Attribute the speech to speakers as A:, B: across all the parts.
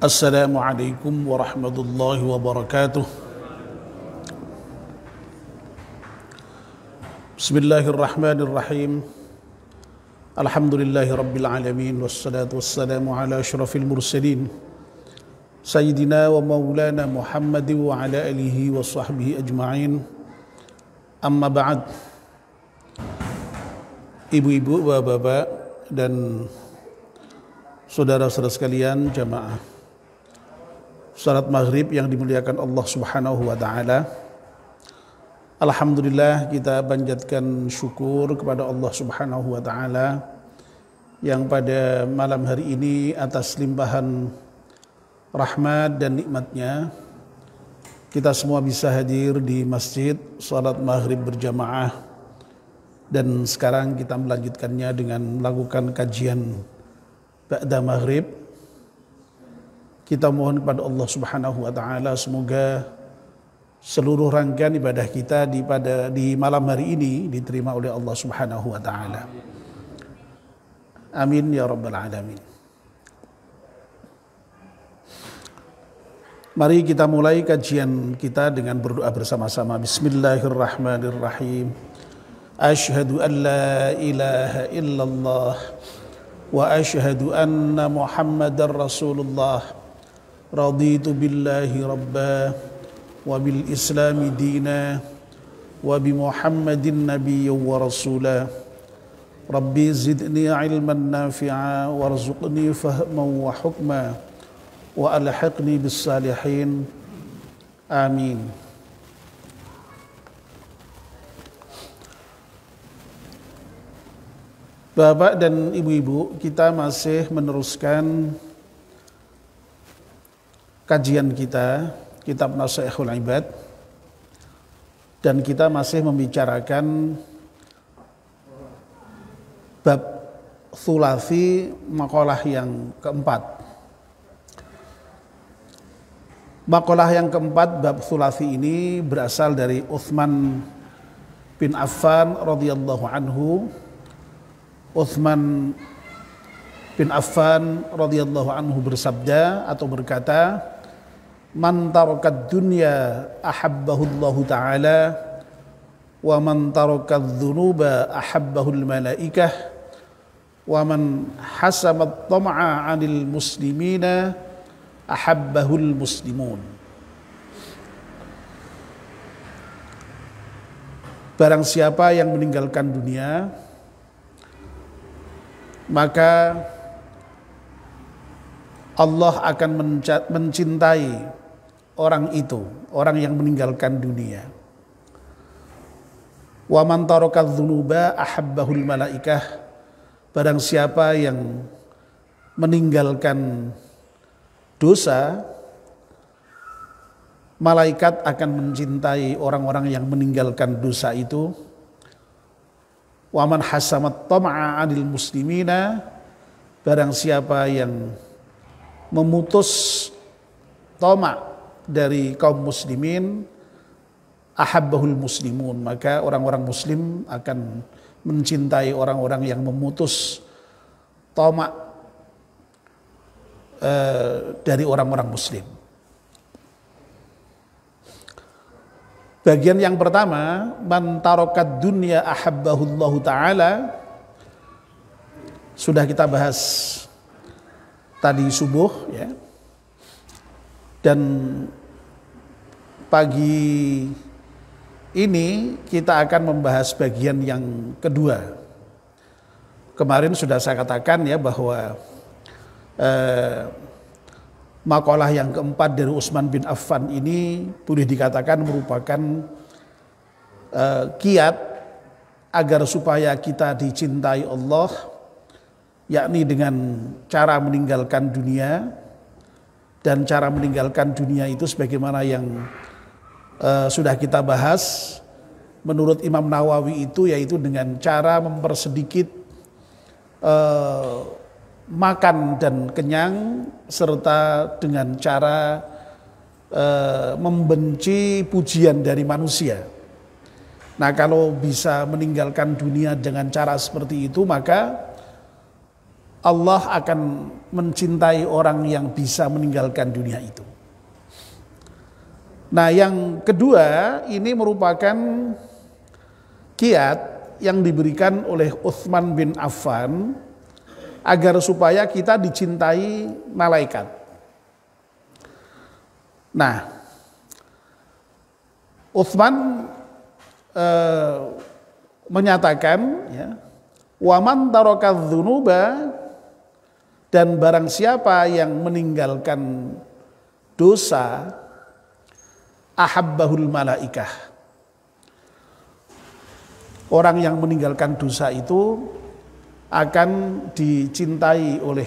A: Assalamualaikum warahmatullahi wabarakatuh. Bismillahirrahmanirrahim. Alhamdulillahi rabbil alamin. Wassalatu wassalamu ala asyrafil mursalin Sayyidina wa maulana Muhammadin wa ala alihi wa sahbihi ajma'in. Amma ba'd. Ibu-ibu, bapak-bapak, dan saudara-saudara sekalian jamaah salat maghrib yang dimuliakan Allah subhanahu wa ta'ala. Alhamdulillah, kita panjatkan syukur kepada Allah subhanahu wa ta'ala yang pada malam hari ini atas limpahan rahmat dan nikmatnya kita semua bisa hadir di masjid salat maghrib berjamaah, dan sekarang kita melanjutkannya dengan melakukan kajian ba'da maghrib. Kita mohon kepada Allah subhanahu wa ta'ala semoga seluruh rangkaian ibadah kita di malam hari ini diterima oleh Allah subhanahu wa ta'ala. Amin ya rabbal alamin. Mari kita mulai kajian kita dengan berdoa bersama-sama. Bismillahirrahmanirrahim. Asyhadu an la ilaha illallah wa asyhadu anna Muhammadar Rasulullah. Raditu billahi rabba wa bil islami dina wa bi Muhammadin nabiyyan wa rasula. Rabbi zidni ilman nafi'a warzuqni fahman wa hukma wa alhiqni bis salihin. Amin. Bapak dan ibu-ibu, kita masih meneruskan kajian kita kitab Nashaikhul Ibad, dan kita masih membicarakan bab thulathi maqalah yang keempat. Maqalah yang keempat bab thulathi ini berasal dari Utsman bin Affan radhiyallahu anhu. Utsman bin Affan radhiyallahu anhu bersabda atau berkata, man tarakad dunya ahabbahullahu ta'ala wa man tarakad dhunuba ahabbahul malaikah wa man hasamat tam'a 'anil muslimina ahabbahul muslimun. Barang siapa yang meninggalkan dunia, maka Allah akan mencintai orang itu, orang yang meninggalkan dunia. Wa man taraka dzunuba ahabbahul malaikah. Barang siapa yang meninggalkan dosa, malaikat akan mencintai orang-orang yang meninggalkan dosa itu. Wa man hasamat tam'a 'anil muslimina. Barang siapa yang memutus tamak dari kaum muslimin, ahabbahul muslimun, maka orang-orang muslim akan mencintai orang-orang yang memutus tamak dari orang-orang muslim. Bagian yang pertama, man tarakad dunya ahabbahullahu ta'ala, sudah kita bahas tadi subuh ya. Dan pagi ini kita akan membahas bagian yang kedua. Kemarin sudah saya katakan ya bahwa maqalah yang keempat dari Utsman bin Affan ini boleh dikatakan merupakan kiat agar supaya kita dicintai Allah, yakni dengan cara meninggalkan dunia. Dan cara meninggalkan dunia itu sebagaimana yang sudah kita bahas menurut Imam Nawawi itu yaitu dengan cara mempersedikit makan dan kenyang, serta dengan cara membenci pujian dari manusia. Nah, kalau bisa meninggalkan dunia dengan cara seperti itu, maka Allah akan mencintai orang yang bisa meninggalkan dunia itu. Nah, yang kedua ini merupakan kiat yang diberikan oleh Utsman bin Affan agar supaya kita dicintai malaikat. Nah, Utsman menyatakan, ya, waman tarakadz dzunuba, dan barang siapa yang meninggalkan dosa, ahabbahul malaikah. Orang yang meninggalkan dosa itu akan dicintai oleh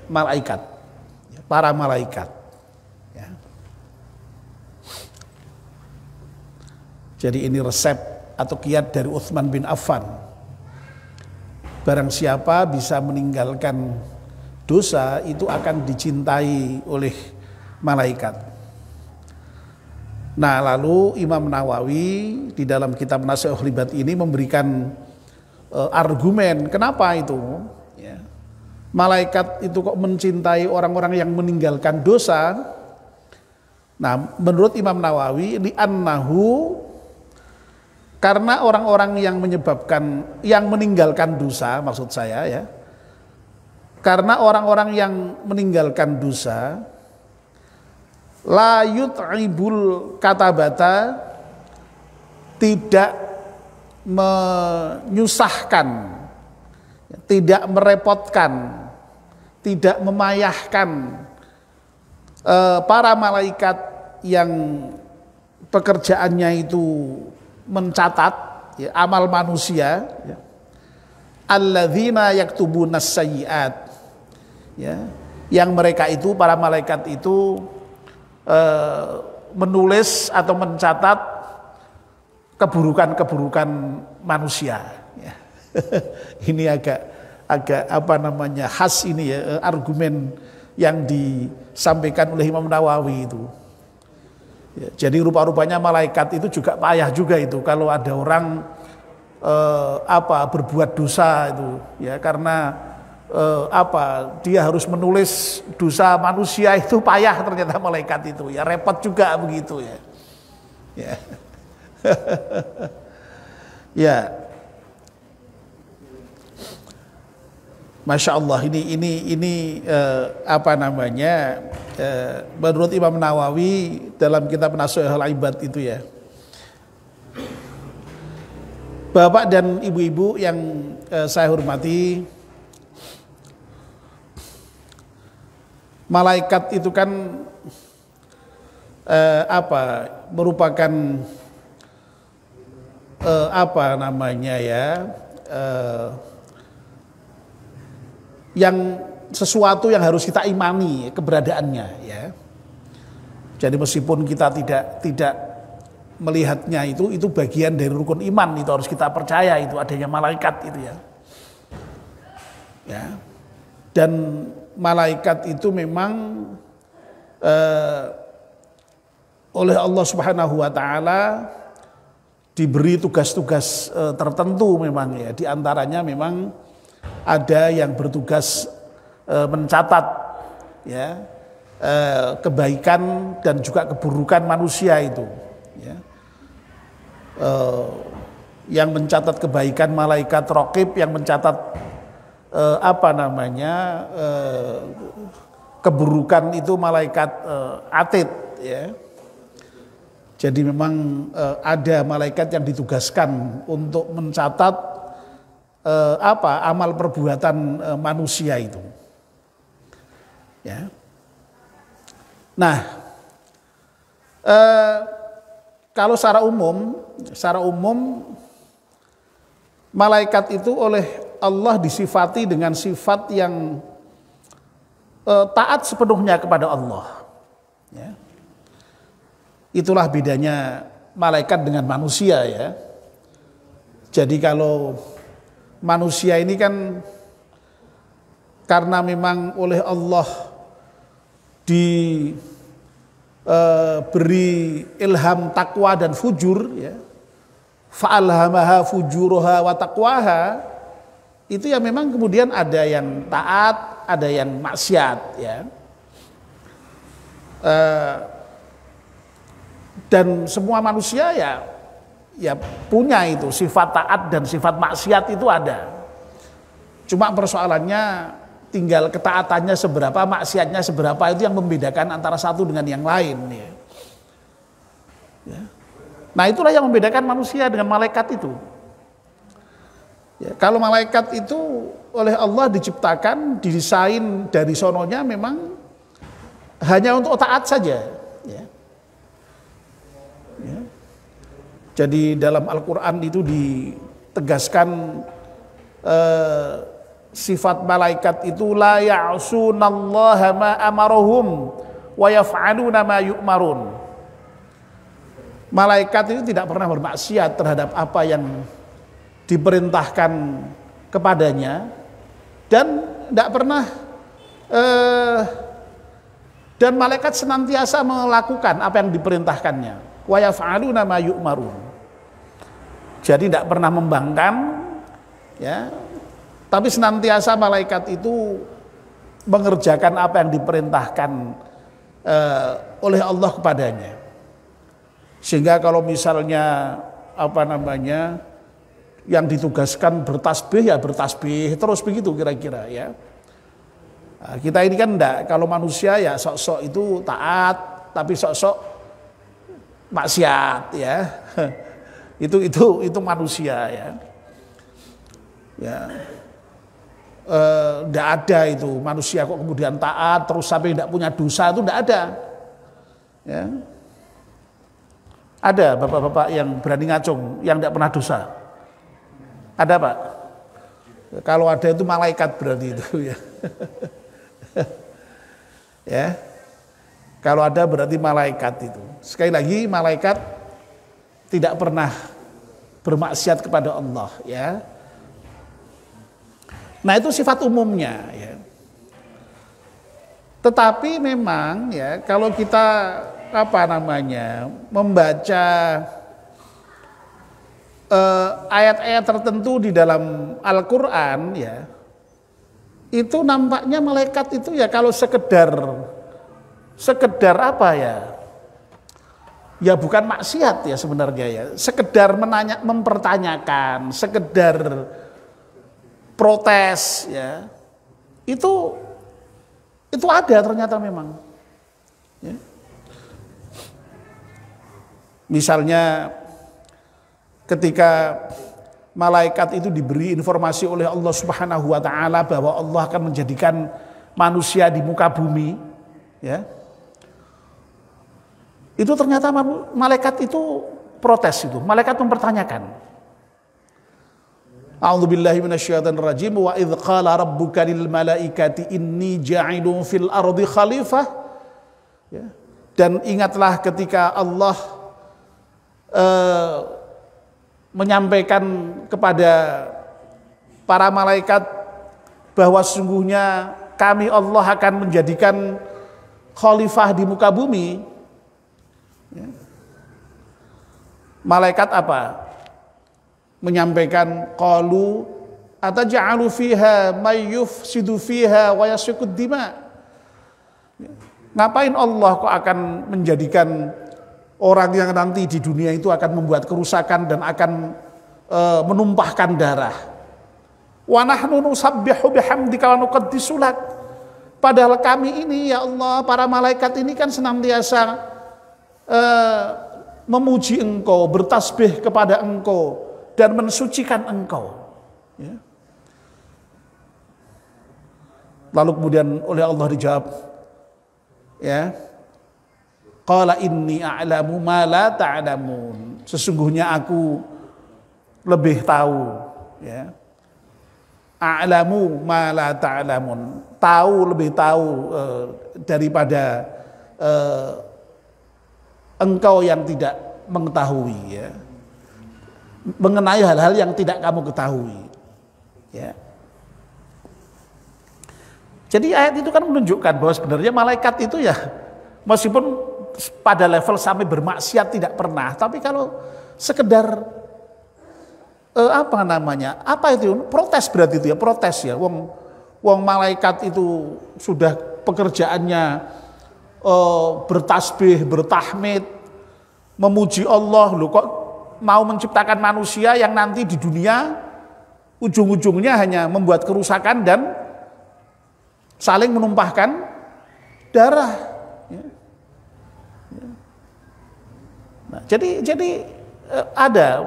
A: malaikat, para malaikat. Ya. Jadi ini resep atau kiat dari Utsman bin Affan. Barang siapa bisa meninggalkan dosa itu akan dicintai oleh malaikat. Nah, lalu Imam Nawawi di dalam kitab Nasihatul Ibad ini memberikan argumen kenapa itu, ya, malaikat itu kok mencintai orang-orang yang meninggalkan dosa. Nah, menurut Imam Nawawi, li'annahu, karena orang-orang yang meninggalkan dosa, maksud saya, ya, karena orang-orang yang meninggalkan dosa, la yut'ibul katabata, tidak menyusahkan, tidak merepotkan, tidak memayahkan para malaikat yang pekerjaannya itu mencatat, ya, amal manusia, ya. Alladzina yaktubunas sayyiat, ya, yang mereka itu, para malaikat itu menulis atau mencatat keburukan-keburukan manusia, ya. Ini agak apa namanya, khas ini, ya, argumen yang disampaikan oleh Imam Nawawi itu. Ya, jadi rupa-rupanya malaikat itu juga payah juga itu kalau ada orang berbuat dosa itu, ya, karena dia harus menulis dosa manusia itu payah ternyata malaikat itu, ya, repot juga begitu, ya. Ya. Ya. Masya Allah, ini apa namanya, menurut Imam Nawawi dalam kitab Nasihatul Ibad itu, ya. Bapak dan ibu-ibu yang saya hormati, malaikat itu kan merupakan apa namanya, ya, yang sesuatu yang harus kita imani keberadaannya, ya. Jadi meskipun kita tidak melihatnya, itu bagian dari rukun iman, itu harus kita percaya itu adanya malaikat itu, ya. Ya. Dan malaikat itu memang oleh Allah Subhanahu wa taala diberi tugas-tugas tertentu memang, ya. Di antaranya memang ada yang bertugas mencatat, ya, kebaikan dan juga keburukan manusia itu, ya. Yang mencatat kebaikan malaikat raqib, yang mencatat keburukan itu malaikat atid, ya. Jadi memang ada malaikat yang ditugaskan untuk mencatat amal perbuatan manusia itu, ya. Nah, kalau secara umum malaikat itu oleh Allah disifati dengan sifat yang taat sepenuhnya kepada Allah, ya. Itulah bedanya malaikat dengan manusia, ya. Jadi kalau manusia ini kan karena memang oleh Allah diberi ilham takwa dan fujur, ya. Fa'alhamaha fujuruha wa taqwaha, itu ya memang kemudian ada yang taat, ada yang maksiat, ya. Dan semua manusia ya punya itu sifat taat dan sifat maksiat itu ada. Cuma persoalannya tinggal ketaatannya seberapa, maksiatnya seberapa, itu yang membedakan antara satu dengan yang lain, ya. Ya. Nah, itulah yang membedakan manusia dengan malaikat itu. Ya, kalau malaikat itu oleh Allah diciptakan, didesain dari sononya memang hanya untuk taat saja. Ya. Ya. Jadi dalam Al-Quran itu ditegaskan sifat malaikat itu la ya'sunallaha ma amarahum wa yaf'aluna ma yu'marun. Malaikat itu tidak pernah bermaksiat terhadap apa yang diperintahkan kepadanya, dan tidak pernah dan malaikat senantiasa melakukan apa yang diperintahkannya. Wa yaf'aluna ma yu'marun. Jadi tidak pernah membangkang, ya. Tapi senantiasa malaikat itu mengerjakan apa yang diperintahkan oleh Allah kepadanya. Sehingga kalau misalnya yang ditugaskan bertasbih, ya bertasbih terus begitu kira-kira, ya. Nah, kita ini kan enggak, kalau manusia ya sok-sok itu taat, tapi sok-sok maksiat, ya. itu manusia, ya. Ya. Enggak ada itu manusia kok kemudian taat terus sampai tidak punya dosa, itu enggak ada. Ya. Ada bapak-bapak yang berani ngacung yang tidak pernah dosa? Ada, Pak? Kalau ada itu malaikat berarti itu, ya. Ya. Kalau ada berarti malaikat itu. Sekali lagi, malaikat tidak pernah bermaksiat kepada Allah, ya. Nah, itu sifat umumnya, ya. Tetapi memang, ya, kalau kita membaca ayat-ayat tertentu di dalam Al-Quran, ya, itu nampaknya malaikat itu ya kalau sekedar apa ya bukan maksiat ya sebenarnya, ya, sekedar mempertanyakan, sekedar protes, ya, itu ada ternyata memang, ya. Misalnya ketika malaikat itu diberi informasi oleh Allah Subhanahu wa taala bahwa Allah akan menjadikan manusia di muka bumi, ya. Itu ternyata malaikat itu protes, itu malaikat mempertanyakan. A'udzubillahi minasyaitonir rajim, wa idz qala rabbuka lil malaikati inni ja'ilun fil ardi khalifah, ya. Dan ingatlah ketika Allah menyampaikan kepada para malaikat bahwa sesungguhnya kami Allah akan menjadikan khalifah di muka bumi, ya. Malaikat apa? Menyampaikan qalu ataj'alu fiha may yufsidu fiha wa yasfikud dima. Ngapain Allah kok akan menjadikan orang yang nanti di dunia itu akan membuat kerusakan dan akan menumpahkan darah. Wa nahnu nusabbihu bihamdika wa nuqaddisu lak. Padahal kami ini, ya Allah, para malaikat ini kan senantiasa memuji Engkau, bertasbih kepada Engkau dan mensucikan Engkau, ya. Lalu kemudian oleh Allah dijawab, ya, qala inni a'lamu ma la ta'lamun. Sesungguhnya aku lebih tahu, ya. A'lamu ma la ta'lamun. Tahu, lebih tahu daripada engkau yang tidak mengetahui, ya. Mengenai hal-hal yang tidak kamu ketahui, ya. Jadi ayat itu kan menunjukkan bahwa sebenarnya malaikat itu ya meskipun pada level sampai bermaksiat tidak pernah, tapi kalau sekedar apa namanya? Apa itu? Protes berarti itu ya, protes ya. Wong malaikat itu sudah pekerjaannya bertasbih, bertahmid, memuji Allah, loh kok mau menciptakan manusia yang nanti di dunia ujung-ujungnya hanya membuat kerusakan dan saling menumpahkan darah. Nah, jadi ada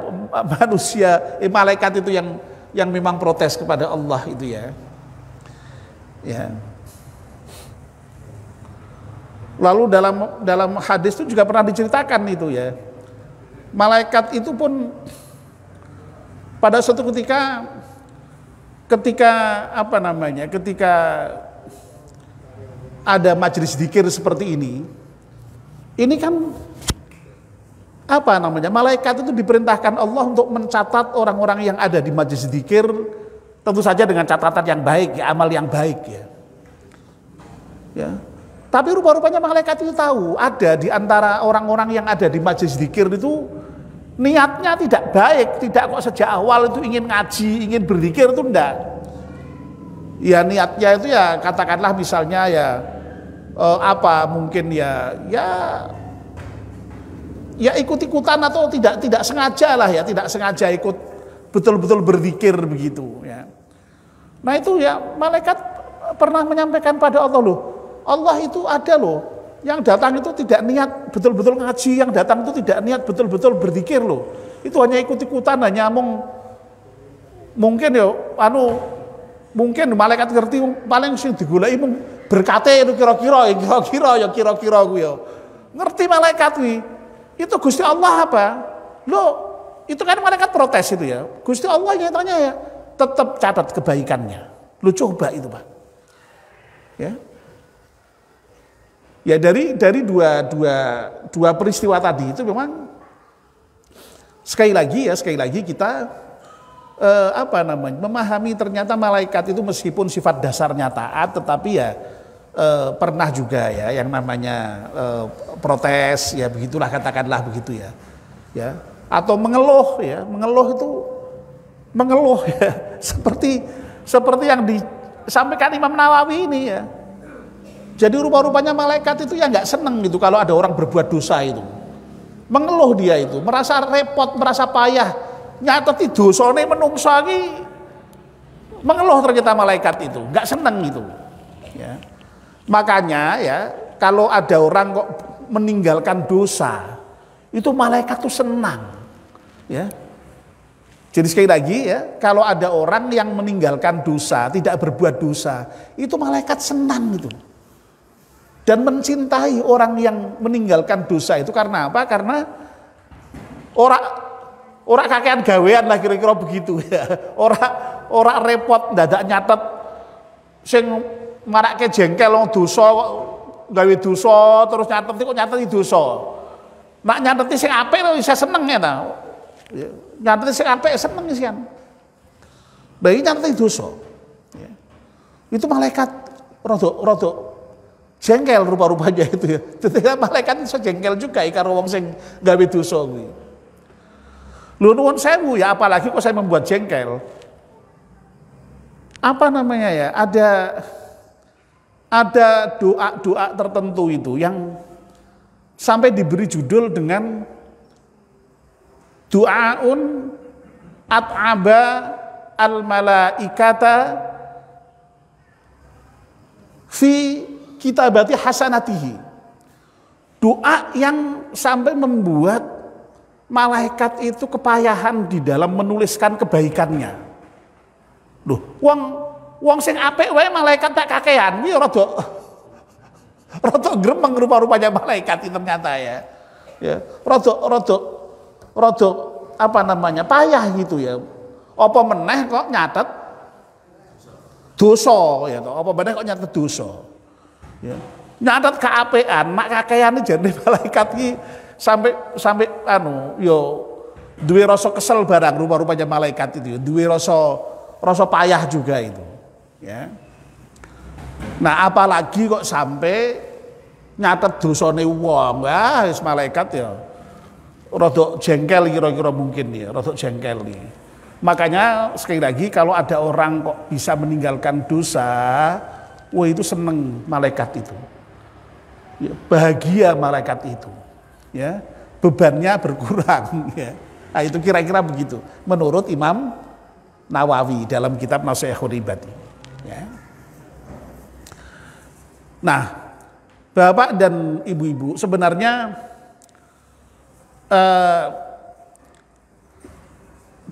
A: manusia, malaikat itu yang memang protes kepada Allah itu ya. Ya. Lalu dalam hadis itu juga pernah diceritakan itu ya. Malaikat itu pun pada suatu ketika apa namanya? Ketika ada majelis zikir seperti ini kan apa namanya? Malaikat itu diperintahkan Allah untuk mencatat orang-orang yang ada di majelis zikir, tentu saja dengan catatan yang baik, ya, amal yang baik ya. Ya. Tapi rupa-rupanya malaikat itu tahu ada di antara orang-orang yang ada di majelis zikir itu niatnya tidak baik, tidak kok sejak awal itu ingin ngaji, ingin berzikir itu enggak. Ya niatnya itu ya katakanlah misalnya ya apa mungkin ya ikut-ikutan atau tidak sengaja lah ya, tidak sengaja ikut betul-betul berzikir begitu ya. Nah itu ya malaikat pernah menyampaikan pada Allah, loh Allah itu ada loh, yang datang itu tidak niat betul-betul ngaji, yang datang itu tidak niat betul-betul berzikir loh. Itu hanya ikut-ikutan, hanya mungkin ya mungkin malaikat ngerti paling sing digoleki berkate itu kira-kira ku ya. Ngerti malaikat kuwi. Itu Gusti Allah apa? Loh, itu kan malaikat protes itu ya. Gusti Allah nyatanya ya tetap catat kebaikannya. Lu coba itu, Pak. Ya. Ya dari dua peristiwa tadi itu memang sekali lagi kita memahami ternyata malaikat itu meskipun sifat dasarnya taat, tetapi ya pernah juga ya yang namanya protes ya, begitulah katakanlah begitu ya. Ya, atau mengeluh ya seperti yang disampaikan Imam Nawawi ini ya. Jadi rupa-rupanya malaikat itu ya nggak seneng gitu kalau ada orang berbuat dosa itu. Mengeluh dia itu, merasa repot, merasa payah, nyateti dosane menungso iki. Mengeluh ternyata malaikat itu, nggak seneng gitu. Ya. Makanya ya, kalau ada orang kok meninggalkan dosa, itu malaikat tuh senang. Ya. Jadi sekali lagi ya, kalau ada orang yang meninggalkan dosa, tidak berbuat dosa, itu malaikat senang gitu. Dan mencintai orang yang meninggalkan dosa itu karena apa? Karena orang kakean gawean lah kira-kira begitu ya. Orang repot dadak nyatet sing marake jengkel wong dosa gawe dosa terus nyateti dosa. Nak nyateti sing apik lho bisa seneng ya ta. Nyateti sing apik seneng isian. Bayi nyateti dosa. Ya. Itu malaikat rada jengkel rupa-rupanya itu ya. Ketika malaikat iso jengkel juga karo wong sing gawe dosa kuwi. Lho nuwun sewu ya, apalagi kok saya membuat jengkel. Apa namanya ya? Ada doa-doa tertentu itu yang sampai diberi judul dengan doaun at'aba al-malaikata fi kitabati hasanatihi. Doa yang sampai membuat malaikat itu kepayahan di dalam menuliskan kebaikannya. Loh, wong sing apik wae malaikat tak kakean, iki rada gremeng rupa-rupanya malaikat itu ternyata ya. Ya, rada apa namanya? Payah gitu ya. Apa meneh kok nyatet dosa ya toh? Apa meneh kok nyatet dosa? Ya. Nyatet keapean, mak kakeane jane malaikat iki sampai duwe rasa kesel barang rupa-rupanya malaikat itu, duwe rasa payah juga itu, ya. Nah, apalagi kok sampai nyatet dosane wong, wah wis malaikat ya rada jengkel kira-kira mungkin ya, rada jengkel iki. Makanya sekali lagi kalau ada orang kok bisa meninggalkan dosa, wah itu seneng malaikat itu. Ya, bahagia malaikat itu. Ya, bebannya berkurang ya. Nah, itu kira-kira begitu menurut Imam Nawawi dalam kitab Nasihatul Ibadi. Ya. Nah, Bapak dan Ibu-ibu, sebenarnya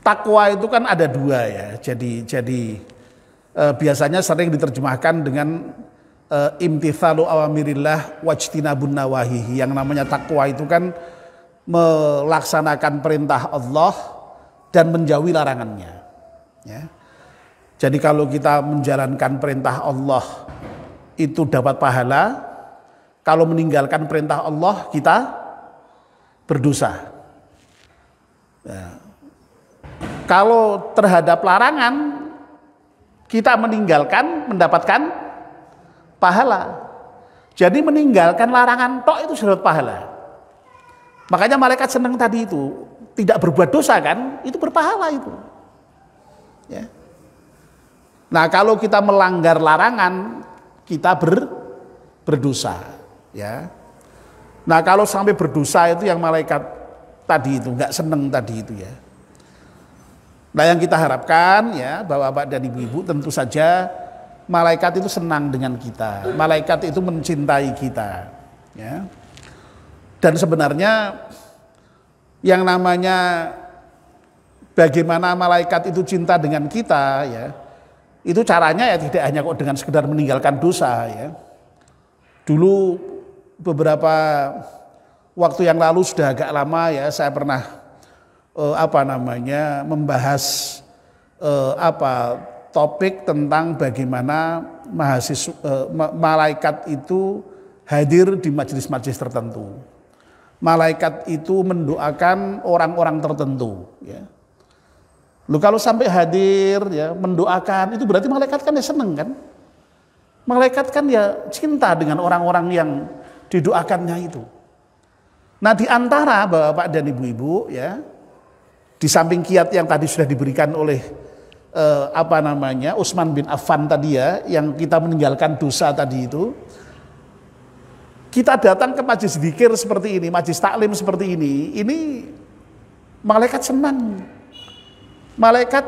A: takwa itu kan ada dua ya. Jadi biasanya sering diterjemahkan dengan imtithalu awamirillah wajtinabun nawahihi. Yang namanya takwa itu kan melaksanakan perintah Allah dan menjauhi larangannya. Ya. Jadi kalau kita menjalankan perintah Allah itu dapat pahala, kalau meninggalkan perintah Allah kita berdosa. Ya. Kalau terhadap larangan kita meninggalkan mendapatkan pahala. Jadi meninggalkan larangan tok itu sudah pahala. Makanya malaikat senang tadi itu, tidak berbuat dosa kan, itu berpahala itu. Ya. Nah, kalau kita melanggar larangan, kita berdosa, ya. Nah, kalau sampai berdosa itu yang malaikat tadi itu nggak senang tadi itu ya. Nah, yang kita harapkan ya, Bapak-bapak dan Ibu-ibu, tentu saja malaikat itu senang dengan kita. Malaikat itu mencintai kita, ya. Dan sebenarnya yang namanya bagaimana malaikat itu cinta dengan kita ya, itu caranya ya tidak hanya kok dengan sekedar meninggalkan dosa ya. Dulu beberapa waktu yang lalu sudah agak lama ya, saya pernah membahas topik tentang bagaimana malaikat itu hadir di majelis-majelis tertentu. Malaikat itu mendoakan orang-orang tertentu ya. Lu kalau sampai hadir ya mendoakan itu berarti malaikat kan ya seneng kan? Malaikat kan ya cinta dengan orang-orang yang didoakannya itu. Nah, di antara Bapak dan Ibu-ibu ya, di samping kiat yang tadi sudah diberikan oleh Utsman bin Affan tadi ya, yang kita meninggalkan dosa tadi itu, kita datang ke majelis zikir seperti ini, majelis taklim seperti ini malaikat senang. Malaikat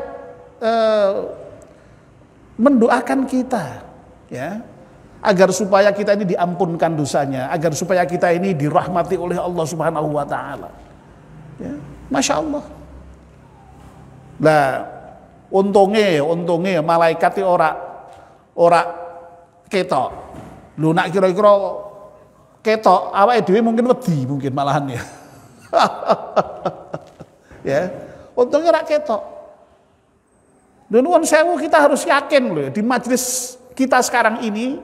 A: mendoakan kita ya, agar supaya kita ini diampunkan dosanya, agar supaya kita ini dirahmati oleh Allah Subhanahu wa taala. Ya, Masya Allah. Nah, untungnya malaikat itu ora ketok. Lu nak kira-kira ketok, awake dhewe mungkin wedi mungkin malahan ya. Ya, untungnya ora ketok. Dan nuwun sewu kita harus yakin loh, di majelis kita sekarang ini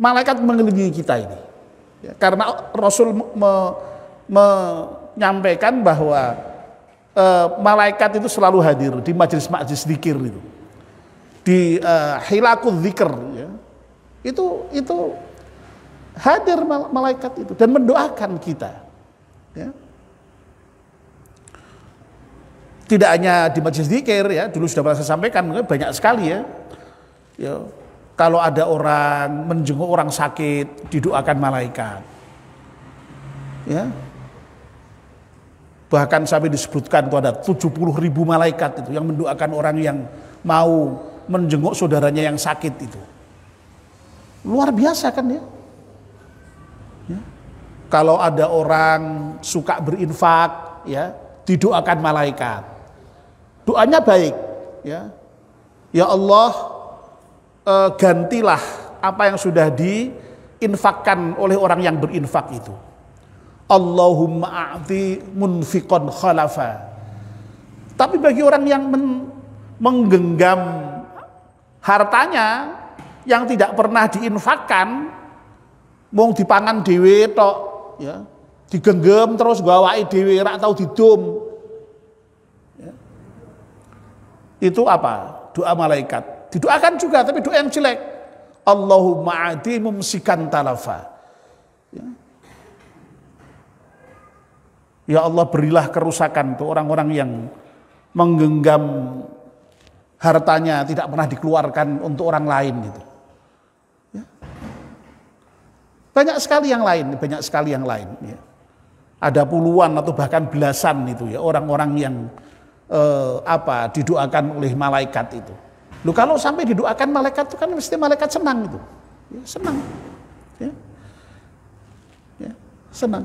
A: malaikat mengelilingi kita ini. Ya, karena Rasul menyampaikan bahwa malaikat itu selalu hadir di majelis-majelis zikir itu. Di hilakul zikr ya. Itu hadir malaikat itu dan mendoakan kita. Ya. Tidak hanya di majelis zikir ya, dulu sudah pernah saya sampaikan banyak sekali ya. Ya, kalau ada orang menjenguk orang sakit didoakan malaikat. Ya. Bahkan sampai disebutkan itu ada 70.000 malaikat itu yang mendoakan orang yang mau menjenguk saudaranya yang sakit itu. Luar biasa kan ya. Ya. Kalau ada orang suka berinfak ya, didoakan malaikat. Doanya baik ya. Ya Allah, gantilah apa yang sudah diinfakkan oleh orang yang berinfak itu. Allahumma a'ti munfiqan khalafa. Tapi bagi orang yang menggenggam hartanya yang tidak pernah diinfakkan, mung dipangan dhewe tok ya, digenggam terus gawai dhewe rak tau didum. Ya. Itu apa? Doa malaikat. Didoakan juga tapi doa yang jelek. Allahumma a'ti mumsikan talafa. Ya. Ya Allah, berilah kerusakan tuh orang-orang yang menggenggam hartanya tidak pernah dikeluarkan untuk orang lain gitu. Ya. Banyak sekali yang lain. Ya. Ada puluhan atau bahkan belasan itu ya orang-orang yang didoakan oleh malaikat itu. Loh kalau sampai didoakan malaikat itu kan mesti malaikat senang itu, ya, senang, ya, senang.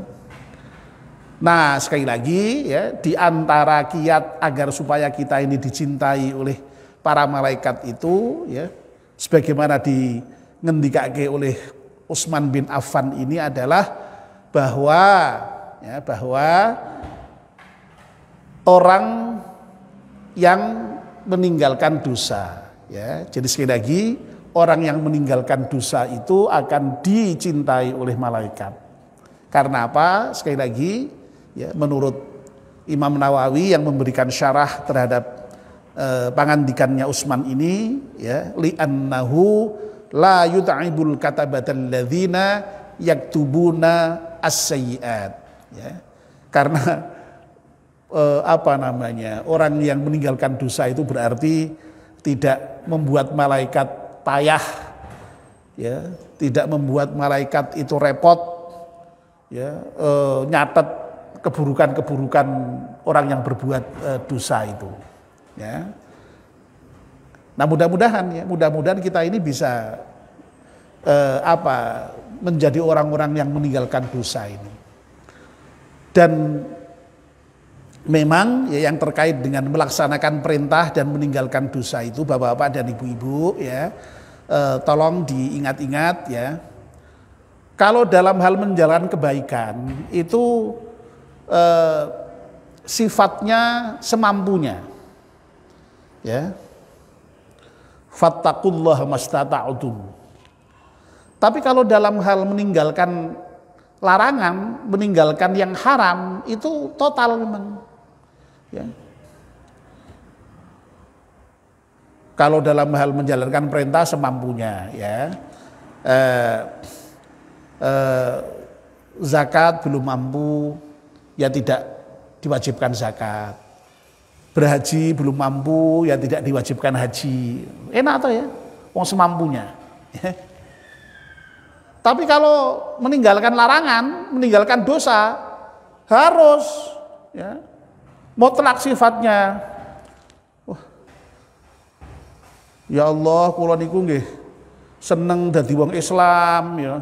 A: Nah sekali lagi ya di antara kiat agar supaya kita ini dicintai oleh para malaikat itu ya sebagaimana dingendikake oleh Utsman bin Affan ini adalah bahwa orang yang meninggalkan dosa ya. Jadi sekali lagi orang yang meninggalkan dosa itu akan dicintai oleh malaikat. Karena apa? Sekali lagi ya menurut Imam Nawawi yang memberikan syarah terhadap pangandikannya Utsman ini ya li'annahu la yut'ibul katabatal ladzina yaktubuna as-sayyi'at ya. Karena orang yang meninggalkan dosa itu berarti tidak membuat malaikat payah ya, tidak membuat malaikat itu repot ya, nyatet keburukan-keburukan orang yang berbuat dosa itu ya. Nah mudah-mudahan kita ini bisa menjadi orang-orang yang meninggalkan dosa ini. Dan memang ya yang terkait dengan melaksanakan perintah dan meninggalkan dosa itu Bapak-bapak dan Ibu-ibu ya tolong diingat-ingat ya. Kalau dalam hal menjalankan kebaikan itu sifatnya semampunya ya. Fattaqullaha mastata'tum. Tapi kalau dalam hal meninggalkan larangan, meninggalkan yang haram itu total memang. Ya. Kalau dalam hal menjalankan perintah semampunya, ya. Zakat belum mampu, ya tidak diwajibkan zakat. Berhaji belum mampu, ya tidak diwajibkan haji. Enak atau ya? Wong semampunya. Ya. Tapi kalau meninggalkan larangan, meninggalkan dosa, harus ya, mutlak sifatnya. Wah. Ya Allah, kula niku nggih seneng dadi wong Islam ya.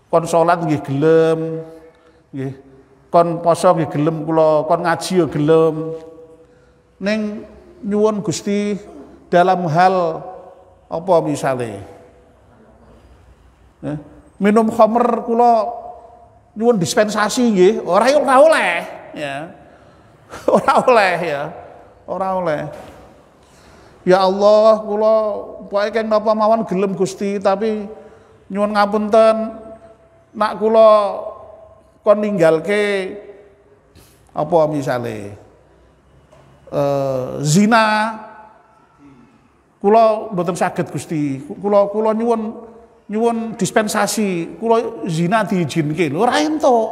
A: Kon salat nggih gelem, nggih. Kon poso nggih gelem kula, kon ngaji ya gelem. Ning nyuwun Gusti dalam hal apa misale? Minum khamr kula nyuwun dispensasi nggih, ora oleh ya. Ora oleh ya. Ora oleh. Ya Allah, kula pokoke keng napa mawon gelem Gusti, tapi nyuwun ngapunten nak kula kon ninggalke apa misale zina kula mboten saged Gusti. Kula nyuwun dispensasi, kula zina diizinke lho, ora entuk.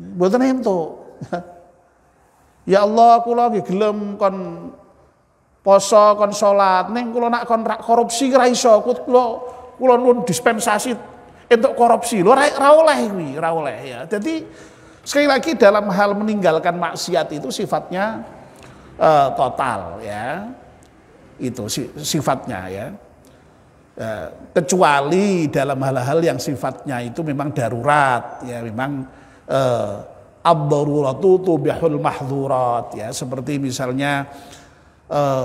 A: Mboten entuk. Ya Allah, kula nggih gelem kon poso, kon salat, ning kula nak kon korupsi ora iso. Kula nyuwun dispensasi entuk korupsi. Lho ora oleh kuwi, ora oleh ya. Jadi sekali lagi dalam hal meninggalkan maksiat itu sifatnya total ya. Itu sifatnya ya. Kecuali dalam hal-hal yang sifatnya itu memang darurat ya, memang ad-daruratu tubihul mahdzurat ya, seperti misalnya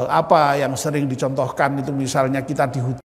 A: apa yang sering dicontohkan itu misalnya kita di hutan